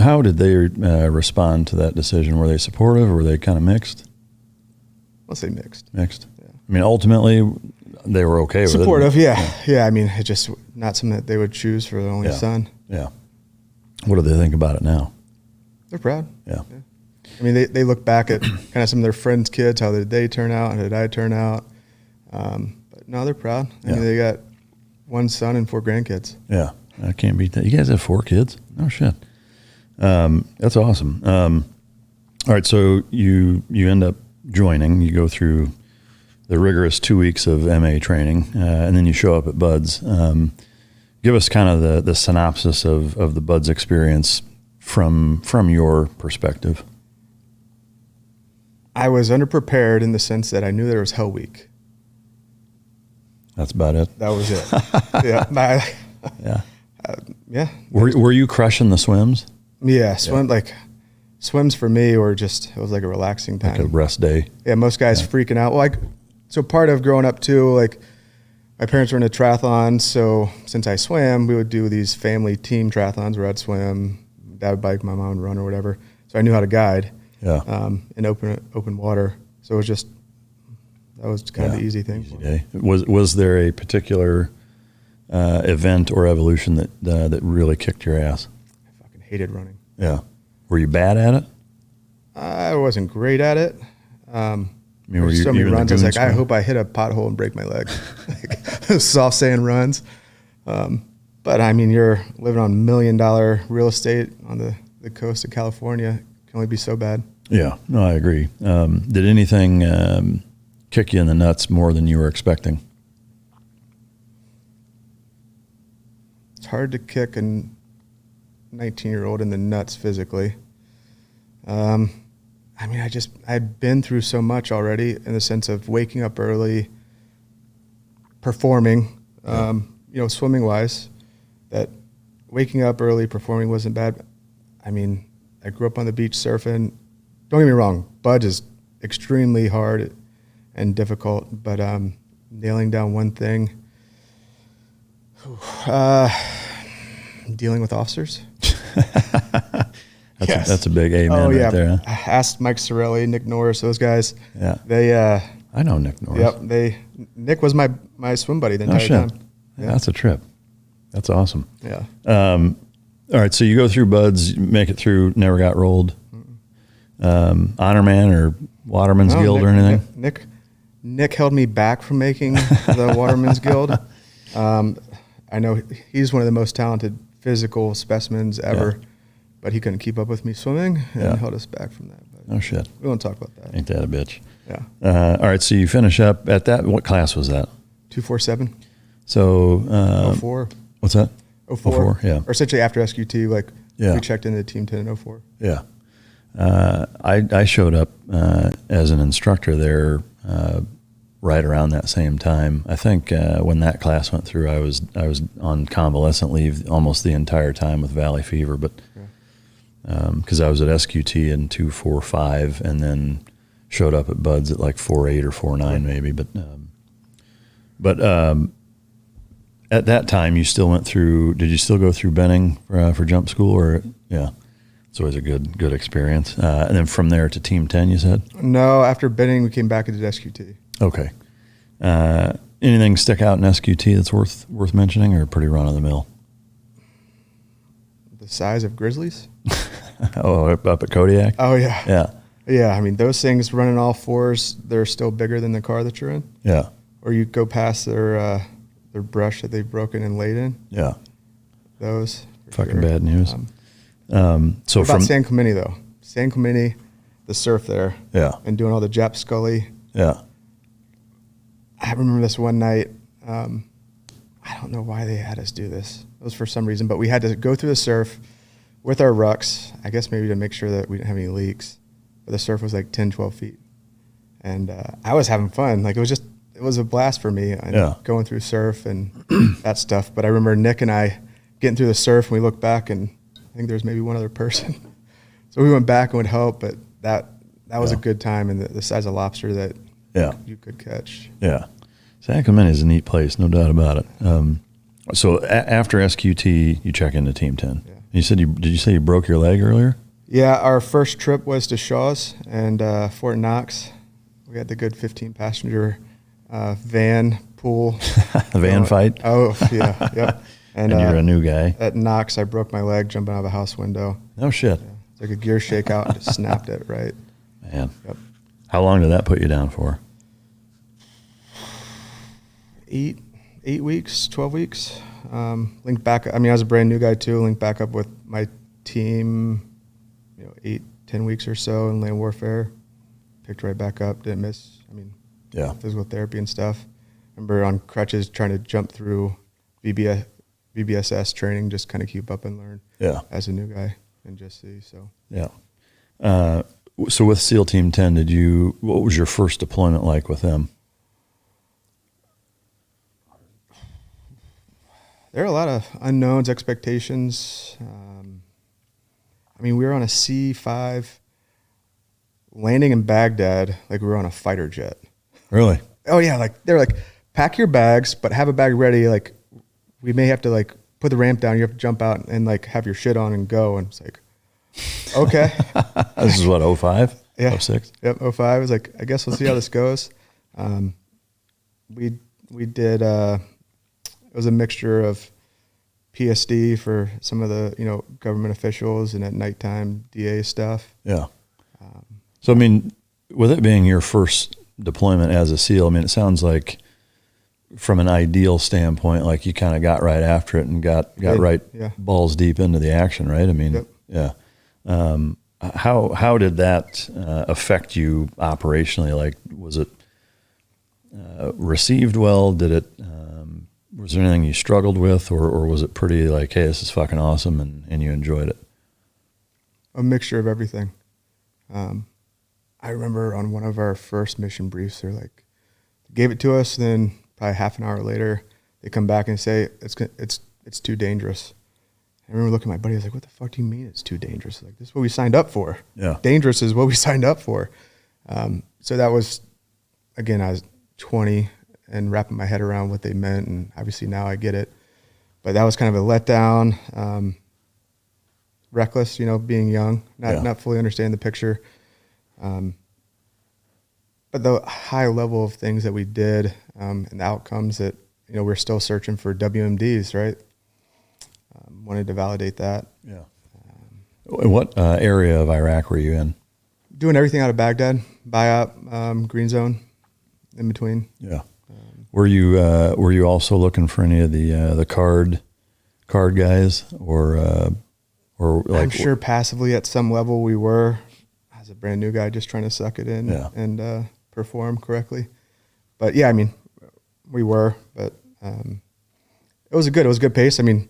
how did they respond to that decision? Were they supportive or were they kind of mixed? I'll say mixed. Mixed. Yeah. I mean, ultimately, they were okay with it. Supportive, yeah. I mean, it's just not something that they would choose for their only son. Yeah. What do they think about it now? They're proud. Yeah. I mean, they look back at kind of some of their friends' kids, how did they turn out, how did I turn out? But no, they're proud. I mean, they got 1 son and 4 grandkids. Yeah, I can't beat that. You guys have 4 kids? No shit. That's awesome. All right, so you end up joining. You go through the rigorous 2 weeks of MA training, and then you show up at Bud's. Give us kind of the synopsis of the Bud's experience from your perspective. I was underprepared in the sense that I knew there was Hell Week. That's about it. That was it. Yeah. Yeah. Were you crushing the swims? Yeah. Swims for me were just, it was like a relaxing time. Like a rest day. Yeah. Most guys freaking out. Well, so part of growing up too, like my parents were in a triathlon. So since I swam, we would do these family team triathlons where I'd swim, dad would bike, my mom would run or whatever. So I knew how to guide. Yeah. In open water. So it was just, that was kind of the easy thing. Easy day. Was there a particular event or evolution that really kicked your ass? I fucking hated running. Yeah. Were you bad at it? I wasn't great at it. I mean, were you so many runs. I was like, swim? I hope I hit a pothole and break my leg. Soft sand runs. But I mean, you're living on $1 million real estate on the coast of California. It can only be so bad. Yeah, no, I agree. Did anything kick you in the nuts more than you were expecting? It's hard to kick a 19-year-old in the nuts physically. I mean, I'd been through so much already in the sense of waking up early, performing, swimming-wise, that waking up early, performing wasn't bad. I mean, I grew up on the beach surfing. Don't get me wrong, Bud is extremely hard and difficult, but nailing down one thing, dealing with officers. That's a big amen right there. Huh? I asked Mike Sorelli, Nick Norris, those guys. Yeah. They I know Nick Norris. Yep. Nick was my swim buddy the entire time. Yeah. That's a trip. That's awesome. Yeah. All right, so you go through Bud's, make it through, never got rolled. Honor Man or Waterman's Guild or anything? Nick held me back from making the Waterman's Guild. I know he's one of the most talented physical specimens ever, but he couldn't keep up with me swimming and held us back from that. But oh, shit. We won't talk about that. Ain't that a bitch? Yeah. All right, so you finish up at that. What class was that? 247. So 04. What's that? 04. Yeah. Or essentially after SQT, we checked into Team 10 in 04. Yeah. I showed up as an instructor there right around that same time. I think when that class went through, I was on convalescent leave almost the entire time with valley fever, but because I was at SQT in 245 and then showed up at Bud's at like 4.8 or 4.9 maybe, but at that time you still went through. Did you still go through Benning for jump school or yeah? It's always a good experience. And then from there to Team 10, you said? No, after Benning, we came back and did SQT. Okay. Anything stick out in SQT that's worth mentioning or pretty run-of-the-mill? The size of grizzlies? Oh, up at Kodiak? Oh, yeah. Yeah. Yeah, I mean, those things running all fours, they're still bigger than the car that you're in. Yeah. Or you go past their brush that they've broken and laid in. Yeah. Those. Fucking bad news. So what about San Clemente though? San Clemente, the surf there. Yeah. And doing all the Jap Scully. Yeah. I remember this one night. I don't know why they had us do this. It was for some reason, but we had to go through the surf with our rucks, I guess maybe to make sure that we didn't have any leaks. But the surf was like 10, 12 feet. And I was having fun. Like it was a blast for me going through surf and that stuff. But I remember Nick and I getting through the surf and we looked back and I think there was maybe one other person. So we went back and would help, but that was a good time and the size of lobster that you could catch. Yeah. San Clemente is a neat place, no doubt about it. So after SQT, you check into Team 10. You said did you say you broke your leg earlier? Yeah, our first trip was to Shaw's and Fort Knox. We had the good 15-passenger van pool. The van fight? Oh, yeah, yep. And you're a new guy. At Knox, I broke my leg jumping out of a house window. No shit. Yeah, it's like a gear shakeout and just snapped it right. Man. Yep. How long did that put you down for? 8 weeks, 12 weeks. Linked back. I mean, I was a brand new guy too. Linked back up with my team, 8-10 weeks or so in land warfare. Picked right back up. Didn't miss. I mean, Yeah. Physical therapy and stuff. Remember on crutches trying to jump through VBSS training, just kind of keep up and learn. Yeah. As a new guy and just see. So Yeah. So with SEAL Team 10, what was your first deployment like with them? there are a lot of unknowns, expectations. I mean, we were on a C-5 landing in Baghdad like we were on a fighter jet. Really? Oh yeah, like they're like, pack your bags, but have a bag ready. Like we may have to like put the ramp down. You have to jump out and like have your shit on and go. And it's like, okay. This is what, 05? Yeah. 06? Yep. 05. I was like, I guess we'll see how this goes. We did. It was a mixture of PSD for some of the government officials, and at nighttime DA stuff. Yeah. So I mean, with it being your first deployment as a SEAL, I mean, it sounds like from an ideal standpoint, like you kind of got right after it and got right balls deep into the action, right? I mean, yeah. How did that affect you operationally? Like, was it received well? Did it? Was there anything you struggled with, or was it pretty like, hey, this is fucking awesome, and you enjoyed it? A mixture of everything. I remember on one of our first mission briefs, they're like, gave it to us, then probably half an hour later, they come back and say it's too dangerous. I remember looking at my buddy, I was like, what the fuck do you mean it's too dangerous? Like, this is what we signed up for. Yeah. Dangerous is what we signed up for. So that was, again, I was 20 and wrapping my head around what they meant, and obviously now I get it. But that was kind of a letdown, reckless, being young, not fully understanding the picture. But the high level of things that we did and the outcomes that, we're still searching for WMDs, right? Wanted to validate that. Yeah. What area of Iraq were you in? Doing everything out of Baghdad, BIOP, Green Zone, in between. Yeah. Were you also looking for any of the card guys, or like? I'm sure passively at some level we were, as a brand new guy, just trying to suck it in and perform correctly. But yeah, I mean, we were, but it was a good pace. I mean,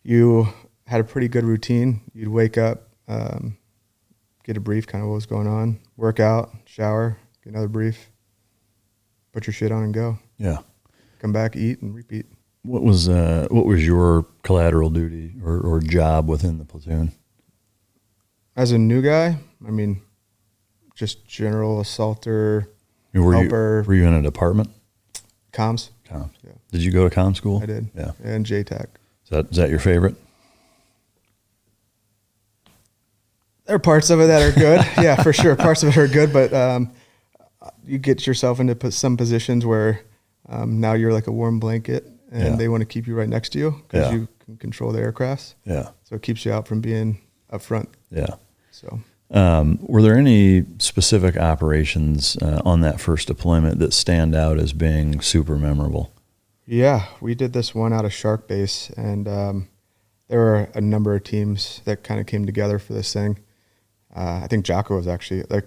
you had a pretty good routine. You'd wake up, get a brief, kind of what was going on, work out, shower, get another brief, put your shit on and go. Yeah. Come back, eat, and repeat. What was your collateral duty or job within the platoon? As a new guy, I mean, just general assaulter, helper. Were you in a department? Comms. Comms. Yeah. Did you go to comm school? I did. Yeah. And JTAC. Is that your favorite? There are parts of it that are good. Yeah, for sure. Parts of it are good, but you get yourself into some positions where now you're like a warm blanket, and they want to keep you right next to you because you can control the aircrafts. Yeah. So it keeps you out from being up front. Yeah. So. Were there any specific operations on that first deployment that stand out as being super memorable? Yeah, we did this one out of Shark Base, and there were a number of teams that kind of came together for this thing. I think Jocko was actually, like,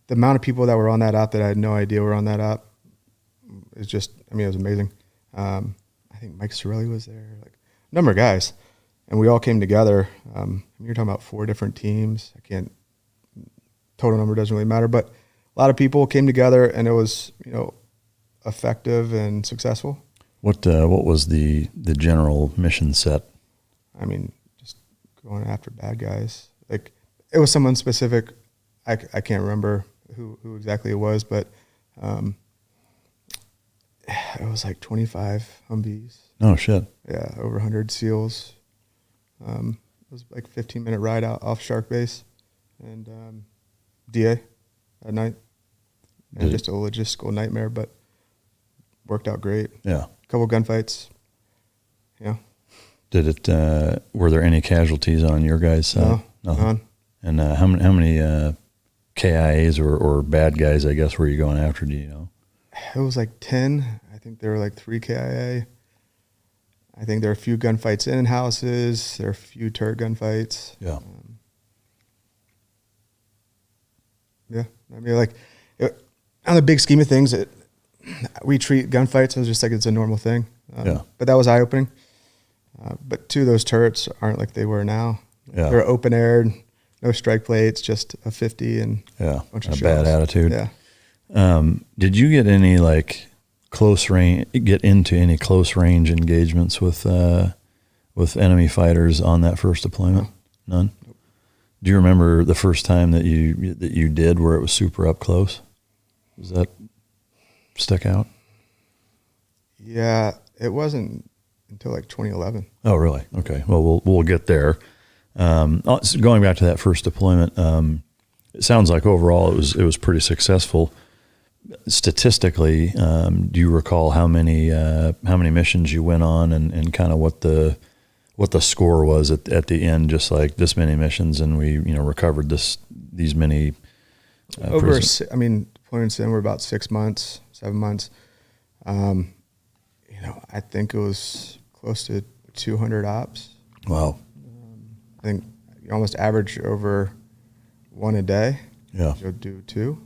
the amount of people that were on that op that I had no idea were on that op is just, I mean, it was amazing. I think Mike Sorelli was there, like a number of guys, and we all came together. You're talking about 4 different teams. Total number doesn't really matter, but a lot of people came together, and it was, effective and successful. What was the general mission set? I mean, just going after bad guys. Like, it was someone specific. I can't remember who exactly it was, but it was like 25 Humvees. Oh shit! Yeah, over 100 SEALs. was like 15-minute ride out off Shark Base and DA at night. And just a logistical nightmare, but worked out great. Yeah. A couple gunfights. Yeah. Did it? Were there any casualties on your guys' side? No, none. And how many KIAs or bad guys, I guess, were you going after? Do you know? It was like 10. I think there were like 3 KIA. I think there are a few gunfights in houses. There are a few turret gunfights. Yeah. Yeah. I mean, like, on the big scheme of things, we treat gunfights as just like it's a normal thing. Yeah. But that was eye-opening. But 2 of those turrets aren't like they were now. Yeah. They're open-aired, no strike plates, just a 50 and a bunch of bad shells. attitude. Yeah. Did you get any like get into any close range engagements with enemy fighters on that first deployment? No. None. Nope. Do you remember the first time that you did where it was super up close? Does that stick out? Yeah, it wasn't until like 2011. Oh, really? Okay. Well, we'll get there. So going back to that first deployment, it sounds like overall it was pretty successful. Statistically, do you recall how many missions you went on and kind of what the score was at the end? Just like this many missions, and we recovered these many. Deployments in were about 6 months, 7 months. I think it was close to 200 ops. Wow. I think you almost average over 1 a day. Yeah. You'll do 2.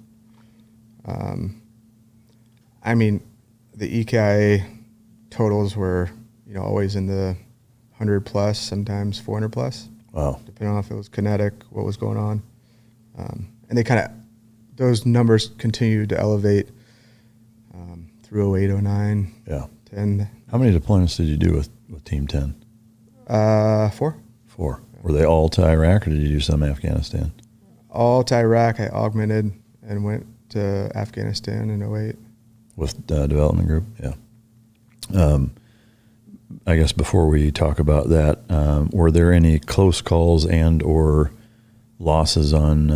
The EKIA totals were, always in the 100 plus, sometimes 400 plus. Wow. Depending on if it was kinetic, what was going on. And those numbers continued to elevate through 08, 09, yeah. 10. How many deployments did you do with Team 10? 4. 4. Were they all to Iraq, or did you do some Afghanistan? All to Iraq. I augmented and went to Afghanistan in 08. With development group, yeah. I guess before we talk about that, were there any close calls and or losses on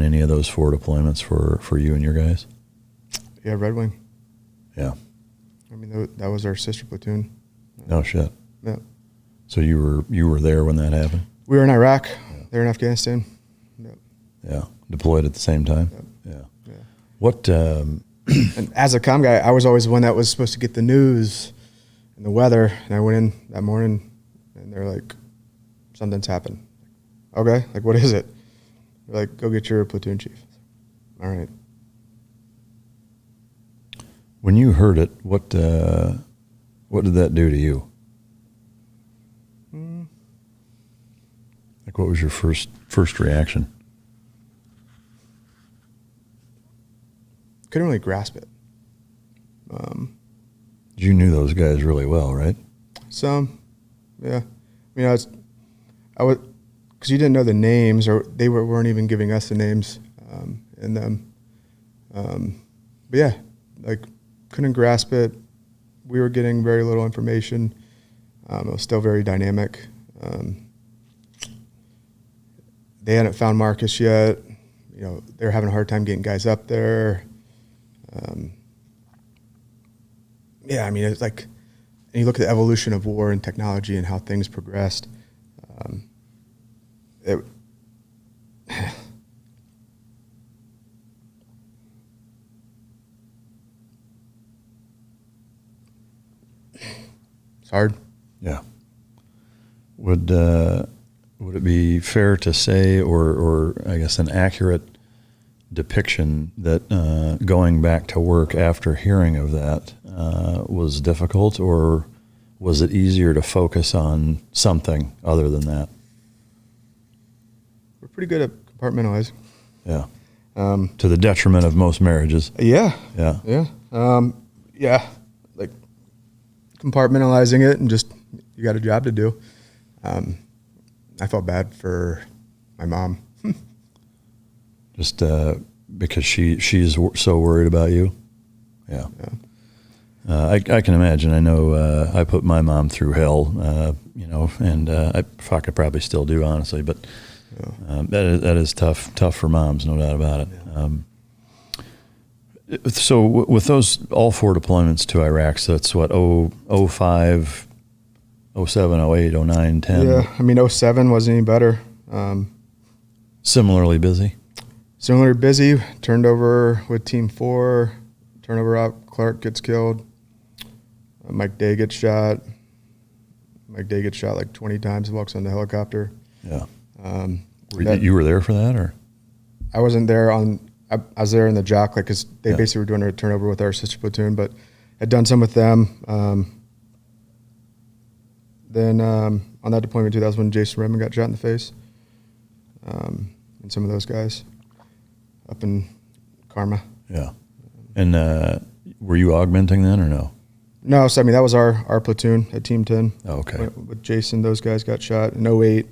any of those 4 deployments for you and your guys? Yeah, Redwing. Yeah. That was our sister platoon. No shit. Yeah. So you were there when that happened? We were in Iraq. Yeah. They were in Afghanistan. Yep. Yeah. Deployed at the same time? Yep. Yeah. What... and as a comm guy, I was always the one that was supposed to get the news and the weather. And I went in that morning, and they're like, something's happened. Okay, like, what is it? They're like, go get your platoon chief. All right. When you heard it, what did that do to you? Like, what was your first reaction? Couldn't really grasp it. You knew those guys really well, right? Some, yeah. I was because you didn't know the names, or they weren't even giving us the names in them. But yeah, like, couldn't grasp it. We were getting very little information. It was still very dynamic. They hadn't found Marcus yet. They were having a hard time getting guys up there. It's like, and you look at the evolution of war and technology and how things progressed. It's hard. Yeah. Would it be fair to say, or I guess an accurate depiction, that going back to work after hearing of that was difficult, or was it easier to focus on something other than that? We're pretty good at compartmentalizing. Yeah. To the detriment of most marriages. Yeah. Yeah. Yeah. Like, compartmentalizing it, and just, you got a job to do. I felt bad for my mom. Just because she's so worried about you. Yeah. I can imagine. I know I put my mom through hell, and I probably still do, honestly. But that is tough for moms, no doubt about it. Yeah. So with those all 4 deployments to Iraq, so that's what, 05, 07, 08, 09, 10? Yeah, I mean, 07 wasn't any better. Similarly busy? Similarly busy, turned over with Team 4, turnover out, Clark gets killed. Mike Day gets shot. Mike Day gets shot like 20 times, walks on the helicopter. Yeah. You were there for that, or? I wasn't there I was there in the jock, like, because they basically were doing a turnover with our sister platoon, but had done some with them. Then on that deployment in 2001, Jason Redmond got shot in the face, and some of those guys up in Karma. Yeah. And were you augmenting then, or no? No, so I mean, that was our platoon at Team 10. Oh, okay. With Jason, those guys got shot in 08.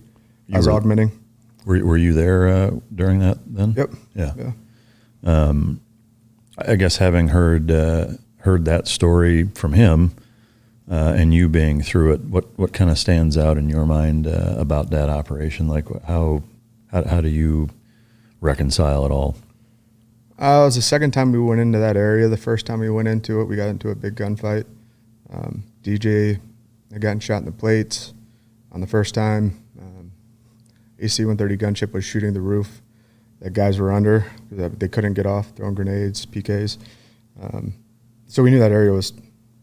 I was augmenting. Were you there during that then? Yep. Yeah. I guess having heard that story from him, and you being through it, what kind of stands out in your mind about that operation? Like how do you reconcile it all? It was the second time we went into that area. The first time we went into it, we got into a big gunfight. DJ had gotten shot in the plates on the first time. AC-130 gunship was shooting the roof that guys were under. They couldn't get off, throwing grenades, PKs. So we knew that area was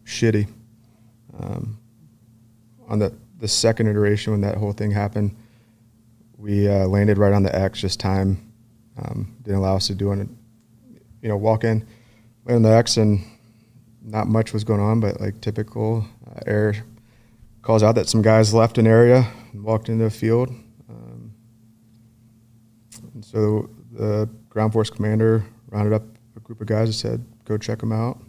shitty. On the second iteration, when that whole thing happened, we landed right on the X, just time didn't allow us to do it. Walk in, land on the X, and not much was going on, but like typical, air calls out that some guys left an area and walked into the field. And so the ground force commander rounded up a group of guys and said, "Go check them out."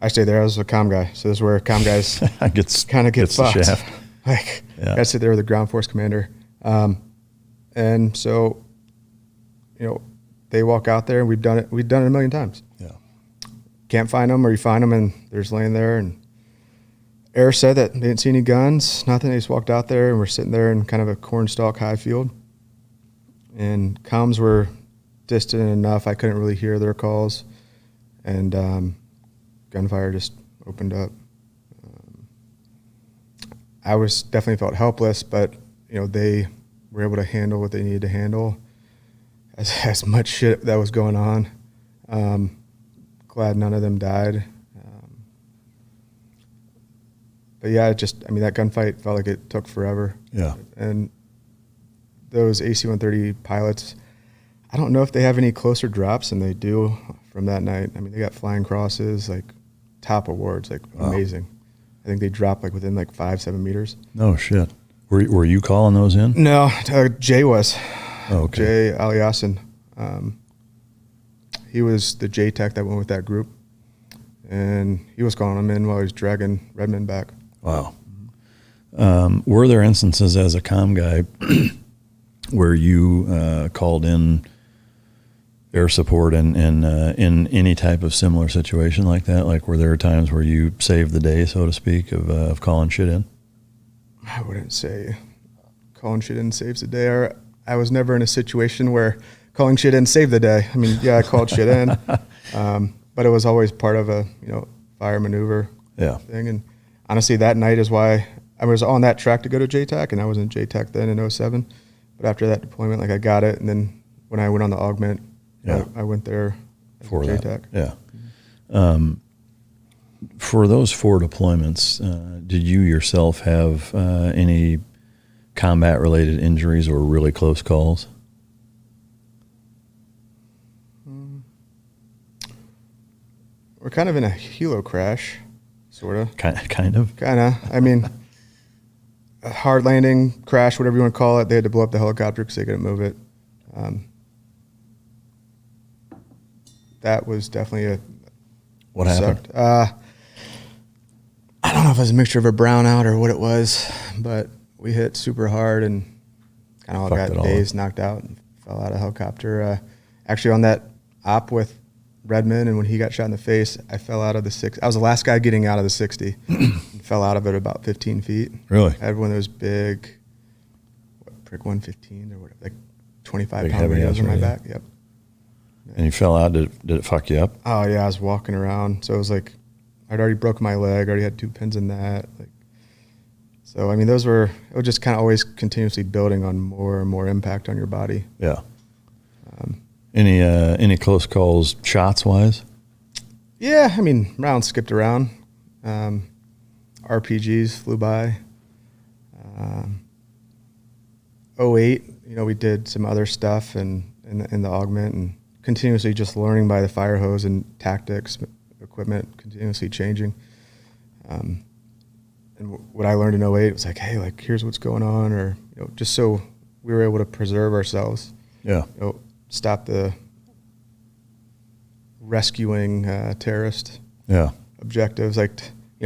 I stayed there. I was a comm guy, so this is where comm guys kind of get fucked. The shaft. I sit there with the ground force commander, and so they walk out there, and we've done it a million times. Yeah. Can't find them, or you find them and they're just laying there. And air said that they didn't see any guns, nothing. They just walked out there, and we're sitting there in kind of a cornstalk high field. And comms were distant enough I couldn't really hear their calls, and gunfire just opened up. I was definitely felt helpless, but they were able to handle what they needed to handle. As much shit that was going on. Glad none of them died. But yeah, that gunfight felt like it took forever. Yeah. And those AC-130 pilots, I don't know if they have any closer drops than they do from that night. I mean, they got flying crosses, like top awards, like amazing. I think they dropped like within like 5-7 meters. No shit. Were you calling those in? No, Jay was. Oh, okay. Jay Aliassen. He was the J Tech that went with that group, and he was calling them in while he was dragging Redmond back. Wow. Were there instances as a comm guy where you called in air support in any type of similar situation like that? Like, were there times where you saved the day, so to speak, of calling shit in? I wouldn't say calling shit in saves the day. I was never in a situation where calling shit in saved the day. I mean, yeah, I called shit in, but it was always part of a fire maneuver thing. And honestly, that night is why I was on that track to go to JTAC, and I was in JTAC then in 07. But after that deployment, like, I got it, and then when I went on the augment, I went there for JTAC. That. Yeah. For those 4 deployments, did you yourself have any combat-related injuries or really close calls? We're kind of in a helo crash, sort of. Kind of? Kind of. I mean, a hard landing, crash, whatever you want to call it. They had to blow up the helicopter because they couldn't move it. That was definitely What happened? I don't know if it was a mixture of a brownout or what it was, but we hit super hard and kind of all got dazed, knocked out, and fell out of the helicopter. Actually, on that op with Redmond, and when he got shot in the face, I fell out of the 60. I was the last guy getting out of the 60. And fell out of it about 15 feet. Really? I had one of those big, prick 115 or whatever, like 25 Big pound heavy radios on my ass back. Yep. And you fell out. Did it fuck you up? Oh yeah, I was walking around, so it was like I'd already broken my leg. Already had 2 pins in that. Like, so I mean, it was just kind of always continuously building on more and more impact on your body. Yeah. Any close calls shots wise? Yeah, I mean, rounds skipped around. RPGs flew by. 08, we did some other stuff in the augment and continuously just learning by the fire hose and tactics, equipment continuously changing. And what I learned in 08 was like, hey, like here's what's going on, or just so we were able to preserve ourselves. Yeah. Stop the rescuing terrorist objectives. Like,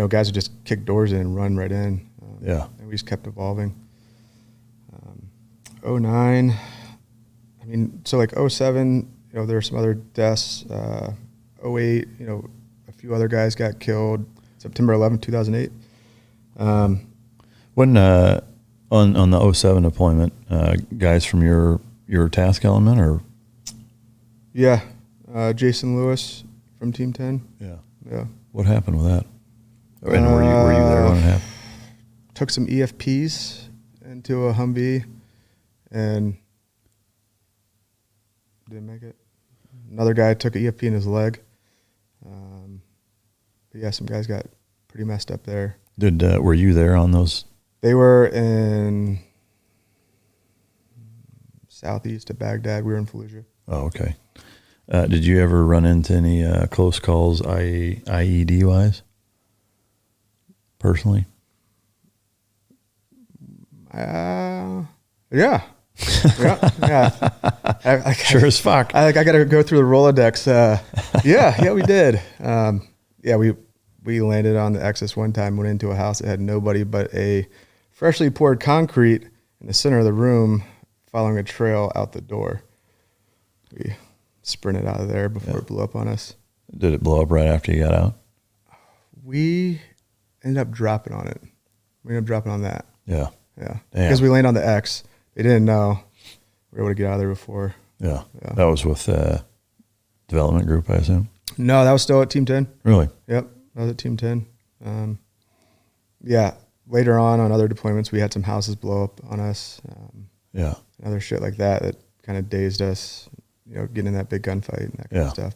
guys would just kick doors in and run right in. And we just kept evolving. 09, I mean, so like 07, there were some other deaths. 08, a few other guys got killed. September 11th, 2008. When on the 07 deployment, guys from your task element or? Yeah, Jason Lewis from Team 10. Yeah. What happened with that? And were you there when it happened? Took some EFPs into a Humvee and didn't make it. Another guy took an EFP in his leg. But yeah, some guys got pretty messed up there. Were you there on those? They were in southeast of Baghdad. We were in Fallujah. Oh, okay. Did you ever run into any close calls IED wise? Personally? Yeah. Yeah. Sure as fuck. I got to go through the Rolodex. Yeah, we did. We landed on the Exus one time, went into a house that had nobody but a freshly poured concrete in the center of the room, following a trail out the door. We sprinted out of there before it blew up on us. Did it blow up right after you got out? We ended up dropping on it. We ended up dropping on that. Yeah. Yeah. Damn. Because we landed on the X. They didn't know. We were able to get out of there before. Yeah. That was with development group, I assume? No, that was still at Team 10. Really? Yep. That was at Team 10. Later on other deployments, we had some houses blow up on us. Other shit like that kind of dazed us, getting in that big gunfight and that kind of stuff.